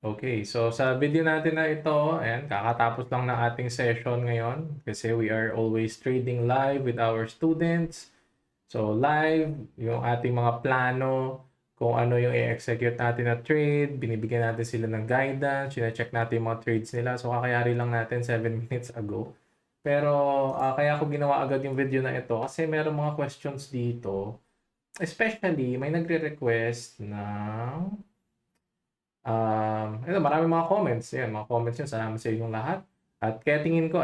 Okay, so sa video natin na ito, ayan, kakatapos lang ng ating session ngayon kasi we are always trading live with our students. So live, yung ating mga plano, kung ano yung i-execute natin na trade, binibigyan natin sila ng guidance, check natin yung mga trades nila. So kakayari lang natin 7 minutes ago. Pero kaya ako ginawa agad yung video na ito kasi meron mga questions dito. Especially, may nagre-request ng ito maraming mga comments, yan mga comments yun, salamat sa inyong lahat. At kaya tingin ko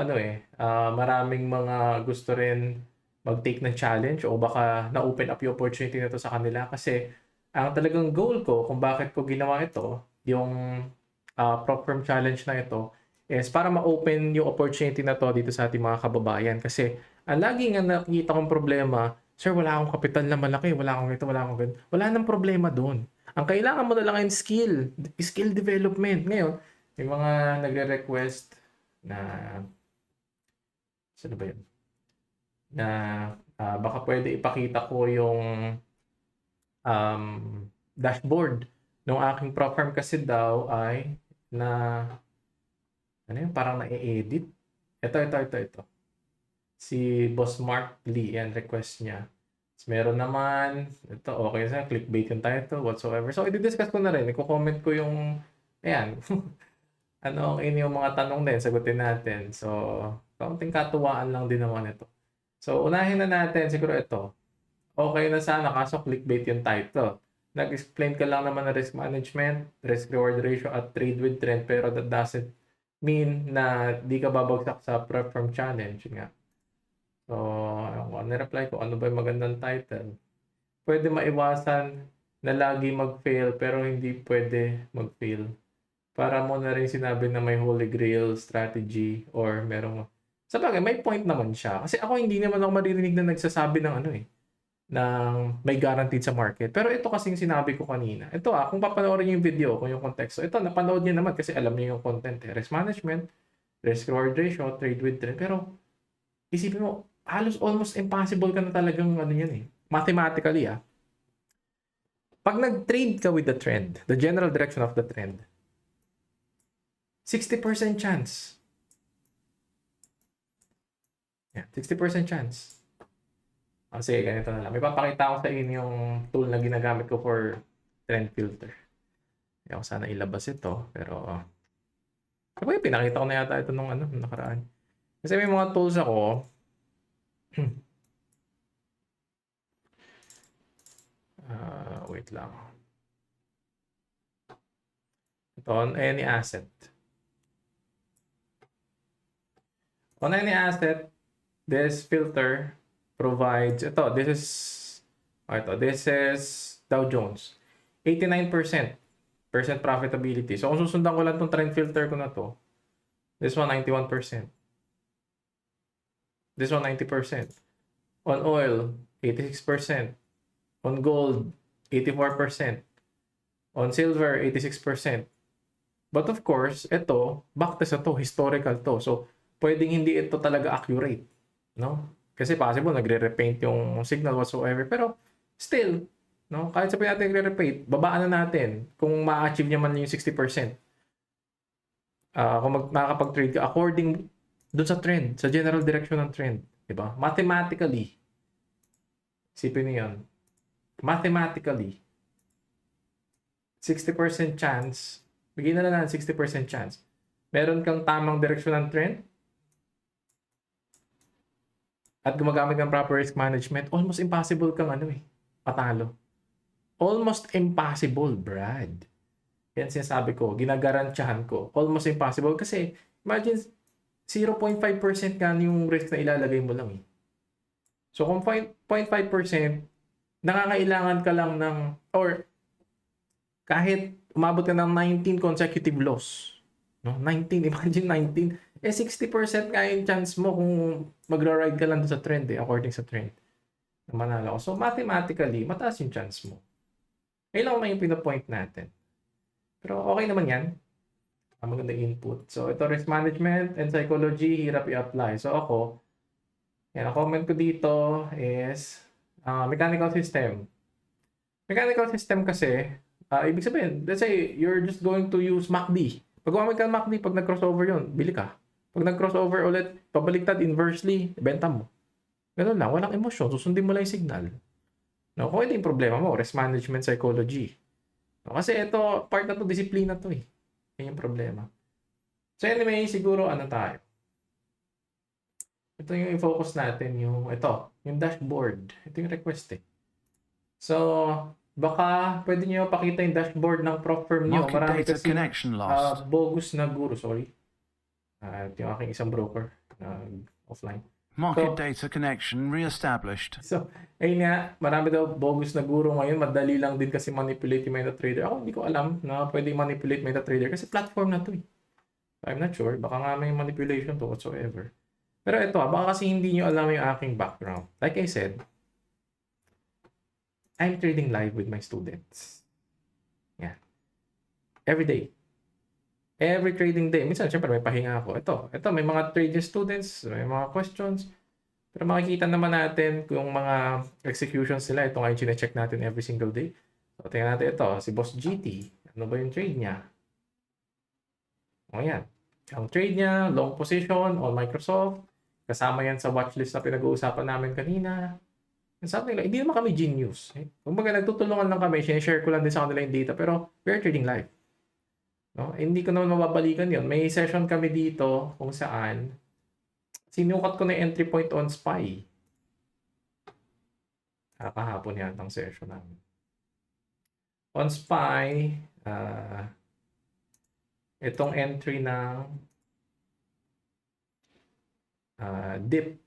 maraming mga gusto rin mag-take ng challenge o baka na-open up yung opportunity na 'to sa kanila kasi ang talagang goal ko kung bakit ko ginawa ito, yung, prop firm challenge na ito is para ma-open yung opportunity na 'to dito sa ating mga kababayan. Kasi ang lagi nga nakikita kong problema, "Sir, wala akong kapital na malaki, wala akong ito, wala akong ganito." Wala ng problema dun. Ang kailangan mo na lang ay skill development. Ngayon, may mga nagre-request na, sino ba yun? Na baka pwede ipakita ko yung um, dashboard ng aking prop firm kasi daw ay na, ano yun, parang na-edit. Ito. Si Boss Mark Lee, yan, request niya. Tapos meron naman, ito, okay sa clickbait yung title, whatsoever. So, i-discuss ko na rin. Iko-comment ko yung, ayan, ano ang inyong mga tanong din, sagutin natin. So, kaunting katuwaan lang din naman ito. So, unahin na natin, siguro ito. Okay na sana, kaso clickbait yung title. Nag-explain ka lang naman ng risk management, risk-reward ratio, at trade with trend, pero that doesn't mean na di ka babagsak sa prep firm challenge. Yun nga. So, reply ko, ano ba yung magandang title? Pwede maiwasan na lagi mag-fail pero hindi pwede mag-fail. Para mo na rin sinabi na may holy grail strategy or merong... Sabagay, may point naman siya. Kasi ako hindi naman ako maririnig na nagsasabi ng ng may guaranteed sa market. Pero ito kasing sinabi ko kanina. Ito kung papanoorin niyo yung video, kung yung context. So, ito, napanood niyo naman kasi alam niyo yung content. Risk management, risk reward ratio, trade with trend. Pero isipin mo, halos almost impossible ka na talagang yan mathematically Pag nag-trade ka with the trend, the general direction of the trend, 60% chance. Yeah, 60% chance. Sige, ganito na lang. May papakita ko sa inyo yung tool na ginagamit ko for trend filter. Hindi ako sana ilabas ito, pero pinakita ko na yata ito nung nakaraan. Kasi may mga tools ako. Wait lang. Ito, on any asset. On any asset, this filter provides, this is Dow Jones. 89% profitability. So, kung susundan ko lang itong trend filter ko na to, this one, 91%. This one, 90%. On oil, 86%. On gold, 84%. On silver, 86%. But of course, ito, backtest na to, historical to. So, pwedeng hindi ito talaga accurate. No? Kasi possible, nagre-repaint yung signal whatsoever. Pero, still, no? Kahit sabihin natin nagre-repaint, babaan na natin kung ma-achieve niya man yung 60%. Kung makakapag-trade ka according dun sa trend, sa general direction ng trend. Diba? Mathematically, isipin niyo yun. Mathematically, 60% chance, bigyan na lang ng 60% chance. Meron kang tamang direksyon ng trend at gumagamit ng proper risk management, almost impossible kang patalo. Almost impossible, Brad. Yan sinasabi ko, ginagarantiyahan ko. Almost impossible kasi imagine 0.5% ka yung risk na ilalagay mo lang So kung 0.5%, nangangailangan ka lang ng, or kahit umabot ka ng 19 consecutive loss, no? 19, imagine 19, 60% nga yung chance mo kung magra-ride ka lang sa trend according sa trend na manalo. So mathematically, mataas yung chance mo. Ayun lang yung pinapoint natin. Pero okay naman yan. Maganda input. So ito, risk management and psychology, hirap i-apply. So ako, yan, ang comment ko dito is mechanical system. Mechanical system kasi, ibig sabihin, let's say, you're just going to use MACD. Pag gumamit ka ng MACD, pag nag-crossover yun, bili ka. Pag nag-crossover ulit, pabaliktad inversely, benta mo. Ganun lang, walang emosyon. Susundin mo lang yung signal. No, kung ito yung problema mo, risk management psychology. No, kasi ito, part na to, disiplina to eh. Yan yung problema. So anyway, siguro ano tayo. Ito yung i-focus natin, yung dashboard. Ito yung request eh. So, baka pwede nyo pakita yung dashboard ng prop firm nyo. Market Marami data kasi connection lost. bogus na guru, sorry. Ito yung aking isang broker, offline. Market data connection re-established. So, ayun nga, marami daw bogus na guru ngayon. Madali lang din kasi manipulate yung MetaTrader. Ako hindi ko alam na pwede manipulate MetaTrader kasi platform na to eh. I'm not sure. Baka nga may manipulation to whatsoever. Pero ito, baka kasi hindi nyo alam yung aking background. Like I said, I'm trading live with my students. Yeah. Every day. Every trading day. Minsan, syempre, may pahinga ako. Ito, may mga trading students, may mga questions. Pero makikita naman natin kung mga executions nila. Ito nga yung chine-check natin every single day. So, tingnan natin ito. Si Boss GT. Ano ba yung trade niya? O yan. Ang trade niya, long position on Microsoft. Kasama yan sa watchlist na pinag-uusapan namin kanina. Something like, hindi naman kami genius. Kumbaga, nagtutulungan lang kami. Share ko lang din sa kanila yung data. Pero, we're trading live. No? Hindi ko naman mababalikan yon. May session kami dito kung saan sinukat ko na yung entry point on SPY. Kahapon yata ang session namin. On SPY, itong entry ng dip.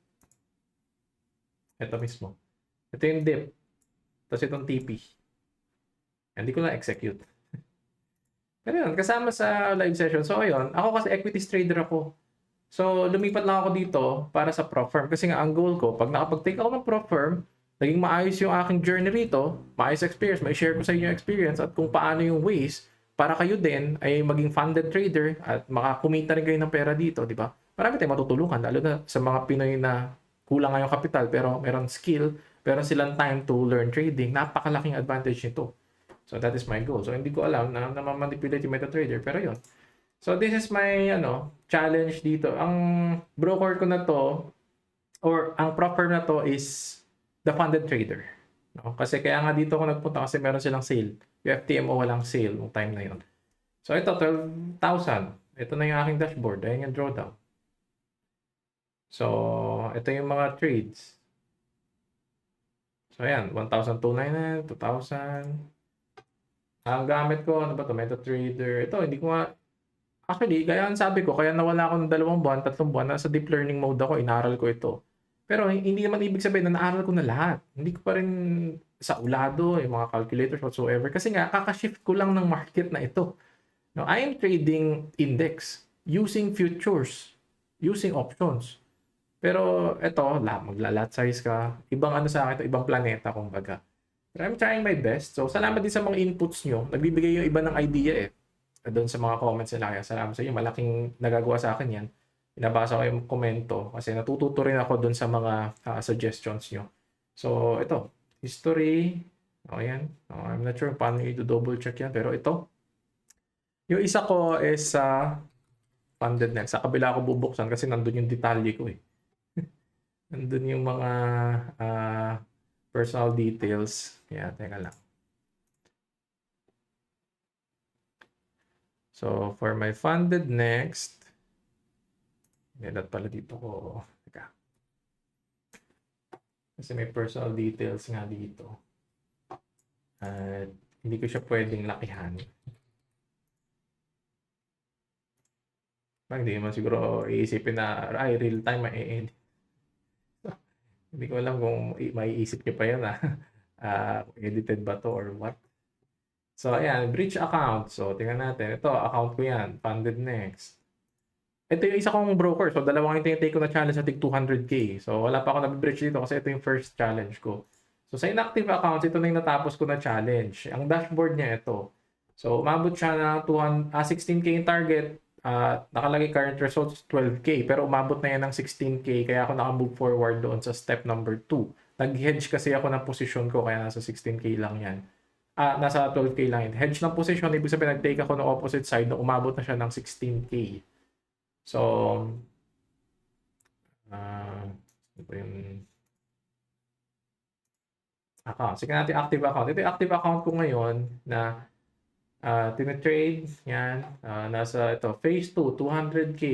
Ito mismo. Ito yung dip. Tapos itong TP. Hindi ko na execute. Pero yun, kasama sa live session. So, ayun, ako kasi equities trader ako. So, lumipat lang ako dito para sa prop firm. Kasi nga, ang goal ko, pag nakapag-take ako ng prop firm, naging maayos yung aking journey rito, maayos experience, may share ko sa inyo yung experience at kung paano yung ways para kayo din ay maging funded trader at makakumita rin kayo ng pera dito, di ba? Marami tayong matutulungan, lalo na sa mga Pinoy na kulang nga yung kapital pero meron skill, meron silang time to learn trading. Napakalaking advantage nito. So that is my goal. So hindi ko alam na mamanipulate yung MetaTrader, pero yun. So this is my challenge dito. Ang broker ko na to or ang prop firm na to is the funded trader. No? Kasi kaya nga dito ako nagpunta kasi meron silang sale. Yung FTMO walang sale nung time na yun. So ito 12,000. Ito na yung aking dashboard. Ayan yung drawdown. So ito yung mga trades. So ayan, 1,299, 2,000. Ang gamit ko, ano ba ito? MetaTrader. Ito, hindi ko nga... Actually, kaya ang sabi ko, kaya nawala ako ng 2 buwan, 3 buwan, nasa deep learning mode ako, inaral ko ito. Pero hindi naman ibig sabihin na naaral ko na lahat. Hindi ko pa rin sa ulado, yung mga calculators whatsoever. Kasi nga, kakashift ko lang ng market na ito. No, I am trading index using futures, using options. Pero ito, magla-lot size ka. Ibang sa akin ito, ibang planeta, kumbaga. But I'm trying my best. So, salamat din sa mga inputs nyo. Nagbibigay yung iba ng idea doon sa mga comments nila. Kaya salamat sa inyo. Malaking nagagawa sa akin yan. Binabasa ko yung komento kasi natututo rin ako doon sa mga suggestions nyo. So, ito. History. Ayan. I'm not sure paano i-double check yan. Pero ito. Yung isa ko is funded next. Sa kabila ko bubuksan kasi nandun yung detalye ko eh. Nandun yung mga personal details. Yeah, teka lang. So, for my funded next, dapat pala dito ko. Teka. Kasi may personal details nga dito. At hindi ko siya pwedeng lakihan. Hindi naman siguro iisipin na real time ma-edit. Hindi ko alam kung maiisip nyo pa yun edited ba to or what. So ayan, breach account. So tingnan natin. Ito, account ko yan. Funded next. Ito yung isa kong broker. So dalawang yung tinitake ko na challenge sa tig 200k. So wala pa ako na-breach dito kasi ito yung first challenge ko. So sa inactive accounts, ito na yung natapos ko na challenge. Ang dashboard niya ito. So umabot siya na 16k yung target. Nakalagay current results 12k pero umabot na yan ng 16k kaya ako naka-move forward doon sa step number 2. Nag-hedge kasi ako ng position ko kaya nasa 16k lang yan. nasa 12K lang yun. Hedge ng position, ibig sabihin nag-take ako ng opposite side na umabot na siya ng 16K. So, ano ba yung account? Sige natin active account. Ito yung active account ko ngayon na tinitrade. Yan. Nasa ito, phase 2, 200K.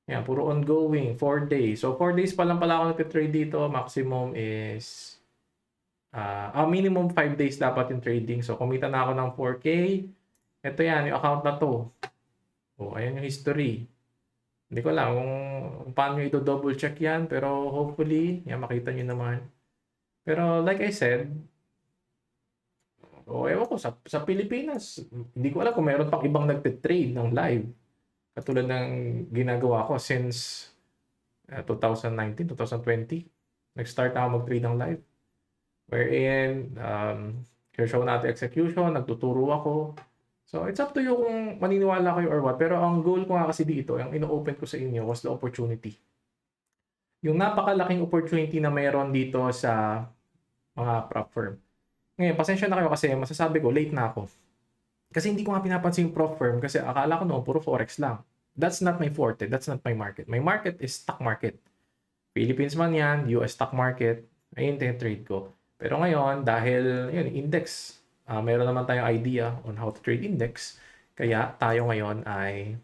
Yan, puro ongoing, 4 days. So, 4 days pa lang pala ako nagtitrade dito. Maximum is, minimum 5 days dapat yung trading. So, kumita na ako ng 4K. Ito yan, yung account na to. Oh, ayan yung history. Hindi ko alam kung paano nyo ito-double check yan. Pero hopefully, yan, makita nyo naman. Pero like I said, ewan ko, sa Pilipinas, hindi ko alam kung meron pang ibang nagtitrade ng live. Katulad ng ginagawa ko since 2019, 2020. Nag-start na ako mag-trade ng live. Wherein, show natin execution, nagtuturo ako. So, it's up to you kung maniniwala kayo or what. Pero ang goal ko nga kasi dito, yung ino-open ko sa inyo was the opportunity. Yung napakalaking opportunity na mayroon dito sa mga prop firm. Ngayon, pasensya na kayo kasi masasabi ko, late na ako. Kasi hindi ko nga pinapansin yung prop firm kasi akala ko noon puro forex lang. That's not my forte. That's not my market. My market is stock market. Philippines man yan, US stock market, ayun yung trade ko. Pero ngayon, dahil yun, index, meron naman tayong idea on how to trade index. Kaya tayo ngayon ay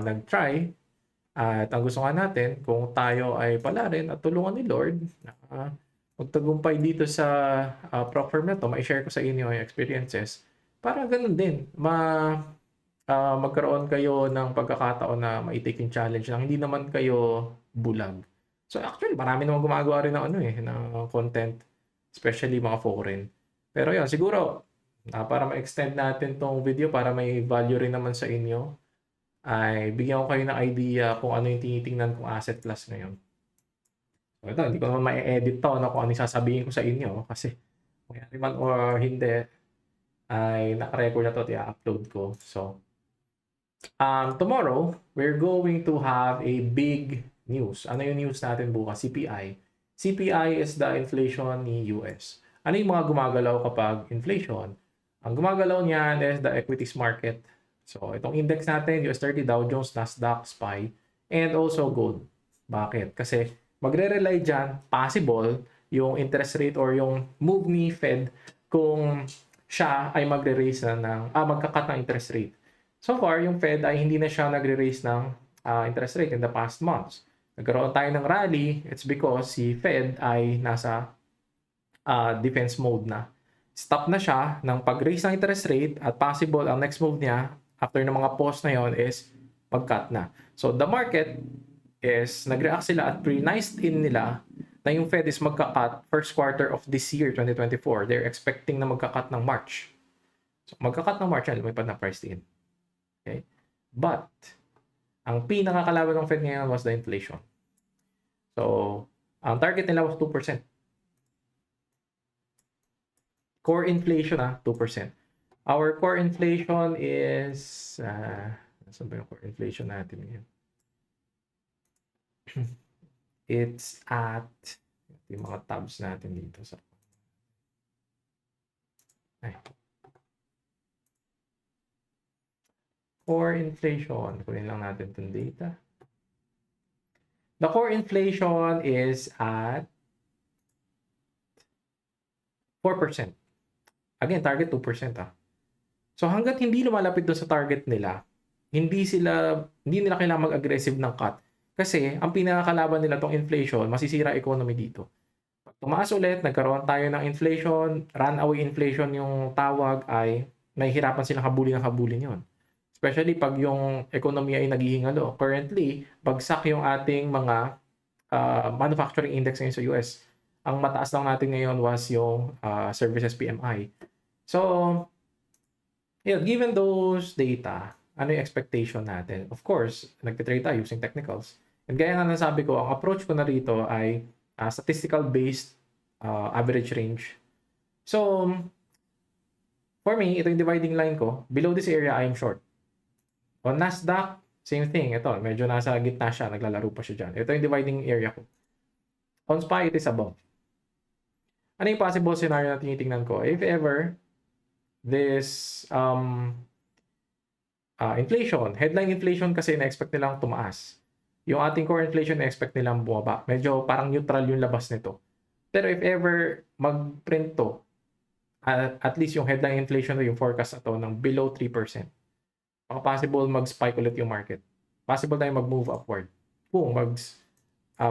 nag-try. At ang gusto nga natin, kung tayo ay pala rin at tulungan ni Lord, magtagumpay dito sa prop firm na to, ma-share ko sa inyo yung experiences. Para ganun din, magkaroon kayo ng pagkakataon na ma-take yung challenge lang hindi naman kayo bulag. So actually, marami naman gumagawa rin ng ng content, especially mga foreign. Pero yun, siguro, para ma-extend natin tong video, para may value rin naman sa inyo, ay bigyan ko kayo ng idea kung ano yung tinitingnan kong asset class ngayon. So ito, hindi ko naman ma-edit to kung ano yung sasabihin ko sa inyo kasi kung yan man or hindi, ay naka-record na to at i-upload ko. So, tomorrow, we're going to have a big news. Ano yung news natin bukas? CPI. CPI is the inflation ni US. Ano yung mga gumagalaw kapag inflation? Ang gumagalaw niyan is the equities market. So, itong index natin, US 30, Dow Jones, Nasdaq, SPY, and also gold. Bakit? Kasi magre-rely dyan, possible, yung interest rate or yung move ni Fed kung siya ay magre-raise na magka-cut ng interest rate. So far, yung Fed ay hindi na siya nagre-raise ng interest rate in the past months. Nagkaroon tayo ng rally, it's because si Fed ay nasa defense mode na. Stop na siya ng pag-raise ng interest rate at possible ang next move niya after ng mga pause na yon is mag-cut na. So the market is nag-react sila at pre-niced in nila na yung Fed is magka-cut first quarter of this year, 2024. They're expecting na magka-cut ng March. So magka-cut ng March, lumipad na price in. Okay? But, ang pinakakalaban ng Fed ngayon was the inflation. So, ang target nila was 2%. Core inflation 2%. Our core inflation is, saan ba yung core inflation natin ngayon? It's at, yung mga tabs natin dito sa, core inflation. Kunin lang natin itong data. The core inflation is at 4%. Again, target 2%. So hanggat hindi lumalapit doon sa target nila, hindi nila kailangan mag-aggressive ng cut. Kasi ang pinakakalaban nila tong inflation, masisira economy dito. Pag tumaas ulit, nagkaroon tayo ng inflation, runaway inflation yung tawag, ay nahihirapan silang habulin yon. Especially pag yung ekonomiya ay naghihingalo. Currently, bagsak yung ating mga manufacturing index ngayon sa US. Ang mataas lang natin ngayon was yung services PMI. So, given those data, ano yung expectation natin? Of course, nagtitrade tayo using technicals. And gaya nga nasabi ko, ang approach ko na rito ay statistical-based average range. So, for me, ito yung dividing line ko. Below this area, I am short. On Nasdaq, same thing. Ito, medyo nasa gitna siya. Naglalaro pa siya dyan. Ito yung dividing area ko. On SPY, it is above. Ano yung possible scenario na tinitingnan ko? If ever, this inflation. Headline inflation kasi na-expect nilang tumaas. Yung ating core inflation na-expect nilang bumaba. Medyo parang neutral yung labas nito. Pero if ever mag-print to, at least yung headline inflation na yung forecast na to ng below 3%, baka possible mag-spike ulit yung market. Possible na yung mag-move upward. Kung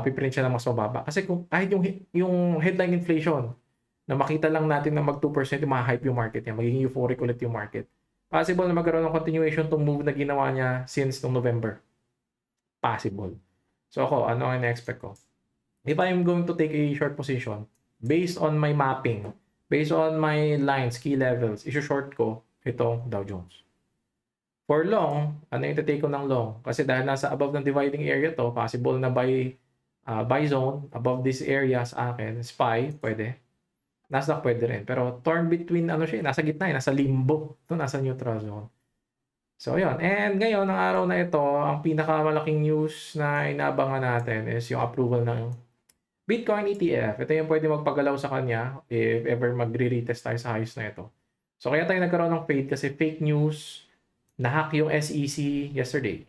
piprint siya ng mas mababa. Kasi kung kahit yung headline inflation na makita lang natin na mag 2%, ma-hype yung market niya, magiging euphoric ulit yung market. Possible na magkaroon ng continuation tong move na ginawa niya since nung November. Possible. So ako, ano ang na-expect ko? If I'm going to take a short position, based on my mapping, based on my lines, key levels, isi-short ko itong Dow Jones. For long, ano yung take ko ng long? Kasi dahil nasa above ng dividing area to, possible na buy zone, above this area sa akin, SPY, pwede. Nasdaq pwede rin. Pero torn between, nasa gitna, nasa limbo. Ito, nasa neutral zone. So, yun. And ngayon, ang araw na ito, ang pinakamalaking news na inaabangan natin is yung approval ng Bitcoin ETF. Ito yung pwede magpagalaw sa kanya if ever magre-retest tayo sa highs na ito. So, kaya tayo nagkaroon ng fade kasi fake news, na-hack yung SEC yesterday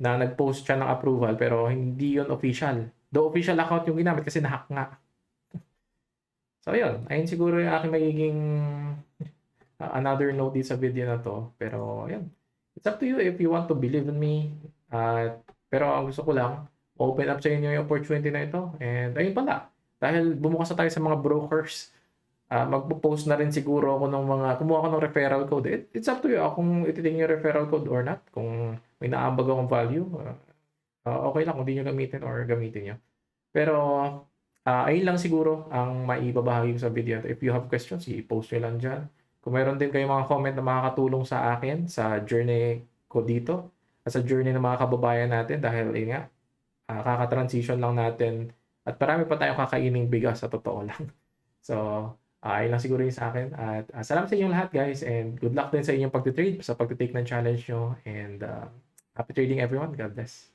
na nag-post siya ng approval pero hindi yun official. Though official account yung ginamit kasi na-hack nga. So, yun. Ayun siguro yung aking magiging another note dito sa video na to. Pero, yun. It's up to you if you want to believe in me. Pero ang gusto ko lang, open up sa inyo yung opportunity na ito. And ayun pala. Dahil bumukas na tayo sa mga brokers, magpo-post na rin siguro ako ng kumuha ko ng referral code. It's up to you kung ititingin yung referral code or not. Kung may naambag akong value, okay lang kung di nyo gamitin or gamitin nyo. Pero, ayun lang siguro ang maibabahagi ko sa video. If you have questions, i-post nyo lang dyan. Kung meron din kayong mga comment na makakatulong sa akin sa journey ko dito at sa journey ng mga kababayan natin dahil yun nga, kaka-transition lang natin at marami pa tayong kakaining bigas sa totoo lang. So, ayun lang siguro yun sa akin. At salamat sa inyong lahat guys and good luck din sa inyong pagtitrade sa pagtitake ng challenge nyo and happy trading everyone. God bless.